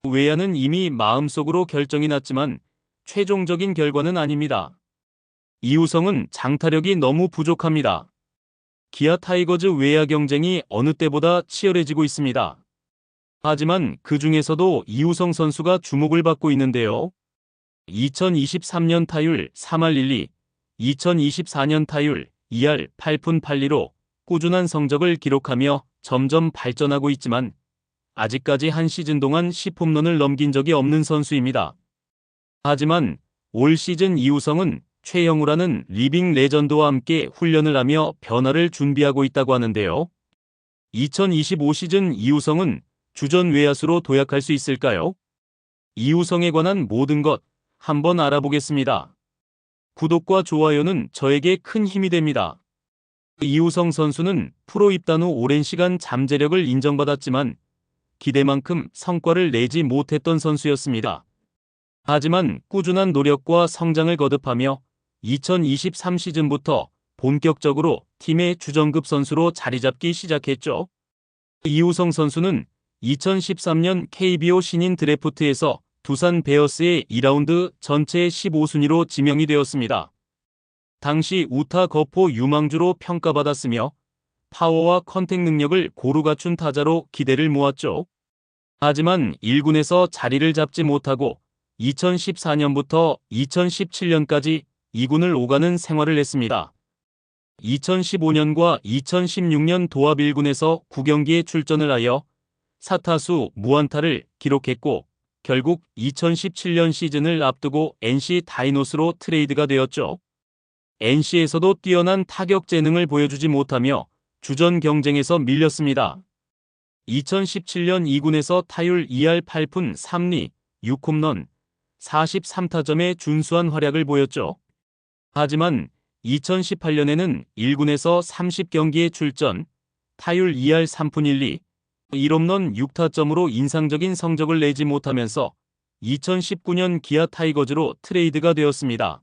외야는 이미 마음속으로 결정이 났지만 최종적인 결과는 아닙니다. 이우성은 장타력이 너무 부족합니다. 기아 타이거즈 외야 경쟁이 어느 때보다 치열해지고 있습니다. 하지만 그 중에서도 이우성 선수가 주목을 받고 있는데요. 2023년 타율 3할 1리, 2024년 타율 2할 8푼 8리로 꾸준한 성적을 기록하며 점점 발전하고 있지만 아직까지 한 시즌 동안 10홈런을 넘긴 적이 없는 선수입니다. 하지만 올 시즌 이우성은 최영우라는 리빙 레전드와 함께 훈련을 하며 변화를 준비하고 있다고 하는데요. 2025 시즌 이우성은 주전 외야수로 도약할 수 있을까요? 이우성에 관한 모든 것 한번 알아보겠습니다. 구독과 좋아요는 저에게 큰 힘이 됩니다. 이우성 선수는 프로 입단 후 오랜 시간 잠재력을 인정받았지만 기대만큼 성과를 내지 못했던 선수였습니다. 하지만 꾸준한 노력과 성장을 거듭하며 2023 시즌부터 본격적으로 팀의 주전급 선수로 자리잡기 시작했죠. 이우성 선수는 2013년 KBO 신인 드래프트에서 두산 베어스의 2라운드 전체 15순위로 지명이 되었습니다. 당시 우타 거포 유망주로 평가받았으며 파워와 컨택 능력을 고루 갖춘 타자로 기대를 모았죠. 하지만 1군에서 자리를 잡지 못하고 2014년부터 2017년까지 2군을 오가는 생활을 했습니다. 2015년과 2016년 도합 1군에서 9경기에 출전을 하여 4타수 무안타를 기록했고 결국 2017년 시즌을 앞두고 NC 다이노스로 트레이드가 되었죠. NC에서도 뛰어난 타격 재능을 보여주지 못하며 주전 경쟁에서 밀렸습니다. 2017년 2군에서 타율 2할 8푼 3리, 6홈런, 43타점의 준수한 활약을 보였죠. 하지만 2018년에는 1군에서 30경기에 출전, 타율 2할 3푼 1리, 1홈런 6타점으로 인상적인 성적을 내지 못하면서 2019년 기아 타이거즈로 트레이드가 되었습니다.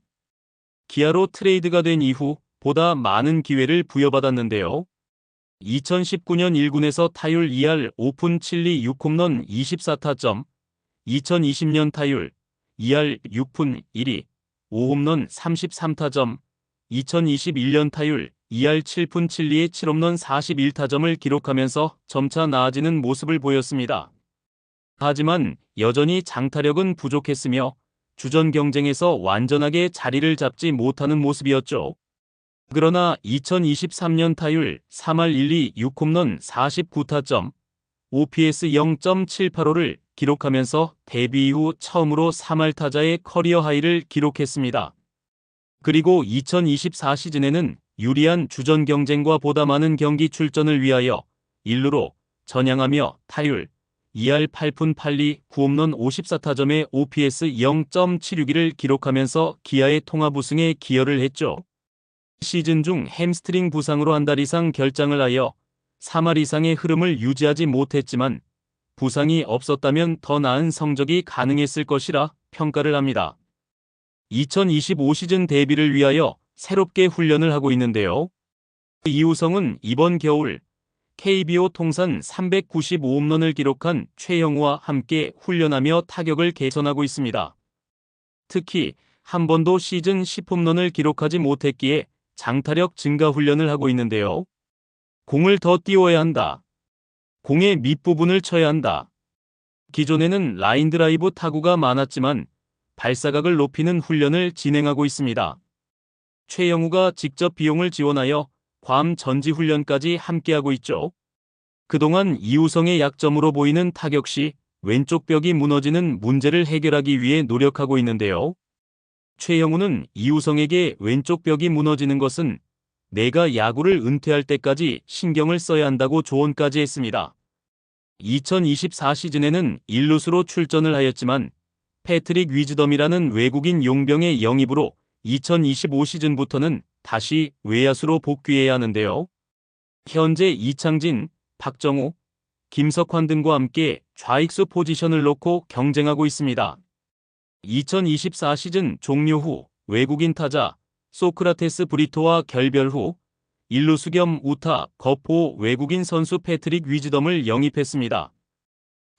기아로 트레이드가 된 이후 보다 많은 기회를 부여받았는데요. 2019년 1군에서 타율 2할 5푼 7리 6홈런 24타점, 2020년 타율 2할 6푼 1리 5홈런 33타점, 2021년 타율 2할 7푼 7리의 7홈런 41타점을 기록하면서 점차 나아지는 모습을 보였습니다. 하지만 여전히 장타력은 부족했으며 주전 경쟁에서 완전하게 자리를 잡지 못하는 모습이었죠. 그러나 2023년 타율 3할 1리 6홈런 49타점, OPS 0.785를 기록하면서 데뷔 이후 처음으로 3할 타자의 커리어 하이를 기록했습니다. 그리고 2024 시즌에는 유리한 주전 경쟁과 보다 많은 경기 출전을 위하여 1루로 전향하며 타율 2할 8푼 8리 9홈런 54타점의 OPS 0.762를 기록하면서 기아의 통합 우승에 기여를 했죠. 시즌 중 햄스트링 부상으로 한 달 이상 결장을 하여 3할 이상의 흐름을 유지하지 못했지만 부상이 없었다면 더 나은 성적이 가능했을 것이라 평가를 합니다. 2025 시즌 데뷔를 위하여 새롭게 훈련을 하고 있는데요. 이우성은 이번 겨울 KBO 통산 395홈런을 기록한 최영우와 함께 훈련하며 타격을 개선하고 있습니다. 특히 한 번도 시즌 10홈런을 기록하지 못했기에 장타력 증가 훈련을 하고 있는데요. 공을 더 띄워야 한다. 공의 밑부분을 쳐야 한다. 기존에는 라인 드라이브 타구가 많았지만 발사각을 높이는 훈련을 진행하고 있습니다. 최영우가 직접 비용을 지원하여 괌 전지 훈련까지 함께하고 있죠. 그동안 이우성의 약점으로 보이는 타격 시 왼쪽 벽이 무너지는 문제를 해결하기 위해 노력하고 있는데요. 최영우는 이우성에게 왼쪽 벽이 무너지는 것은 내가 야구를 은퇴할 때까지 신경을 써야 한다고 조언까지 했습니다. 2024 시즌에는 1루수로 출전을 하였지만 패트릭 위즈덤이라는 외국인 용병의 영입으로 2025 시즌부터는 다시 외야수로 복귀해야 하는데요. 현재 이창진, 박정우, 김석환 등과 함께 좌익수 포지션을 놓고 경쟁하고 있습니다. 2024 시즌 종료 후 외국인 타자 소크라테스 브리토와 결별 후 1루수 겸 우타 거포 외국인 선수 패트릭 위즈덤을 영입했습니다.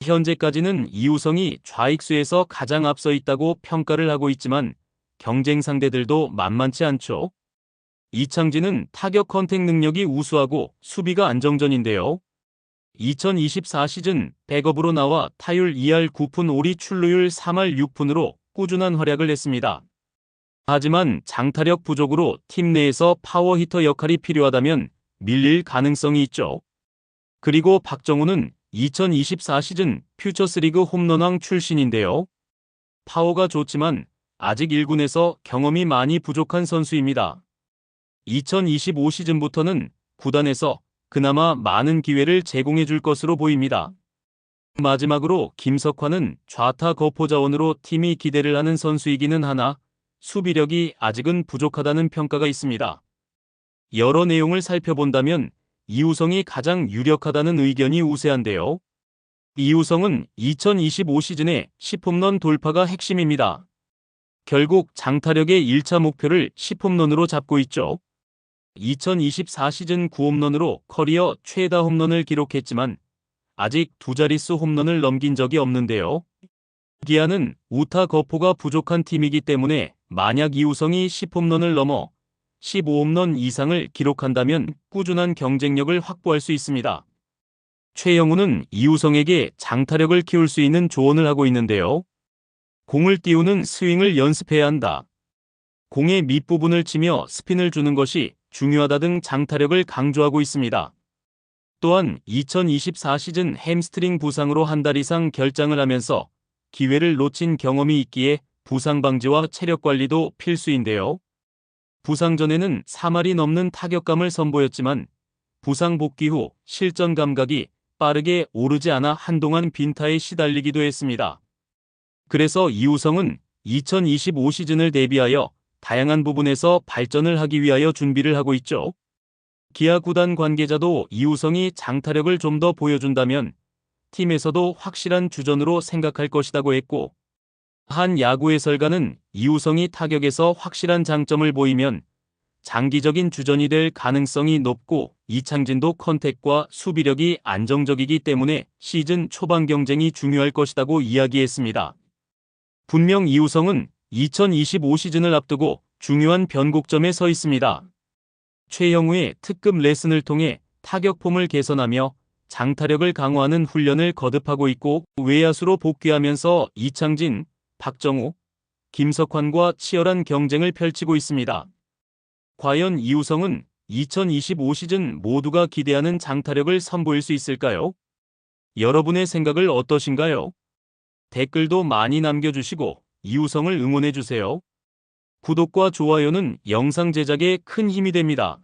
현재까지는 이우성이 좌익수에서 가장 앞서 있다고 평가를 하고 있지만 경쟁 상대들도 만만치 않죠. 이창진은 타격 컨택 능력이 우수하고 수비가 안정적인데요. 2024 시즌 백업으로 나와 타율 2할 9푼 5리 출루율 3할 6푼으로 꾸준한 활약을 했습니다. 하지만 장타력 부족으로 팀 내에서 파워 히터 역할이 필요하다면 밀릴 가능성이 있죠. 그리고 박정우는 2024 시즌 퓨처스리그 홈런왕 출신인데요. 파워가 좋지만 아직 1군에서 경험이 많이 부족한 선수입니다. 2025 시즌부터는 구단에서 그나마 많은 기회를 제공해 줄 것으로 보입니다. 마지막으로 김석환은 좌타 거포 자원으로 팀이 기대를 하는 선수이기는 하나 수비력이 아직은 부족하다는 평가가 있습니다. 여러 내용을 살펴본다면 이우성이 가장 유력하다는 의견이 우세한데요. 이우성은 2025 시즌에 10홈런 돌파가 핵심입니다. 결국 장타력의 1차 목표를 10홈런으로 잡고 있죠. 2024 시즌 9홈런으로 커리어 최다 홈런을 기록했지만 아직 두 자릿수 홈런을 넘긴 적이 없는데요. 기아는 우타 거포가 부족한 팀이기 때문에 만약 이우성이 10홈런을 넘어 15홈런 이상을 기록한다면 꾸준한 경쟁력을 확보할 수 있습니다. 최영우는 이우성에게 장타력을 키울 수 있는 조언을 하고 있는데요. 공을 띄우는 스윙을 연습해야 한다. 공의 밑부분을 치며 스핀을 주는 것이 중요하다 등 장타력을 강조하고 있습니다. 또한 2024 시즌 햄스트링 부상으로 한 달 이상 결장을 하면서 기회를 놓친 경험이 있기에 부상 방지와 체력 관리도 필수인데요. 부상 전에는 3할이 넘는 타격감을 선보였지만 부상 복귀 후 실전 감각이 빠르게 오르지 않아 한동안 빈타에 시달리기도 했습니다. 그래서 이우성은 2025 시즌을 대비하여 다양한 부분에서 발전을 하기 위하여 준비를 하고 있죠. 기아 구단 관계자도 이우성이 장타력을 좀 더 보여준다면 팀에서도 확실한 주전으로 생각할 것이라고 했고, 한 야구 해설가는 이우성이 타격에서 확실한 장점을 보이면 장기적인 주전이 될 가능성이 높고 이창진도 컨택과 수비력이 안정적이기 때문에 시즌 초반 경쟁이 중요할 것이라고 이야기했습니다. 분명 이우성은 2025 시즌을 앞두고 중요한 변곡점에 서 있습니다. 최영우의 특급 레슨을 통해 타격폼을 개선하며 장타력을 강화하는 훈련을 거듭하고 있고 외야수로 복귀하면서 이창진, 박정우, 김석환과 치열한 경쟁을 펼치고 있습니다. 과연 이우성은 2025 시즌 모두가 기대하는 장타력을 선보일 수 있을까요? 여러분의 생각을 어떠신가요? 댓글도 많이 남겨주시고 이우성을 응원해주세요. 구독과 좋아요는 영상 제작에 큰 힘이 됩니다.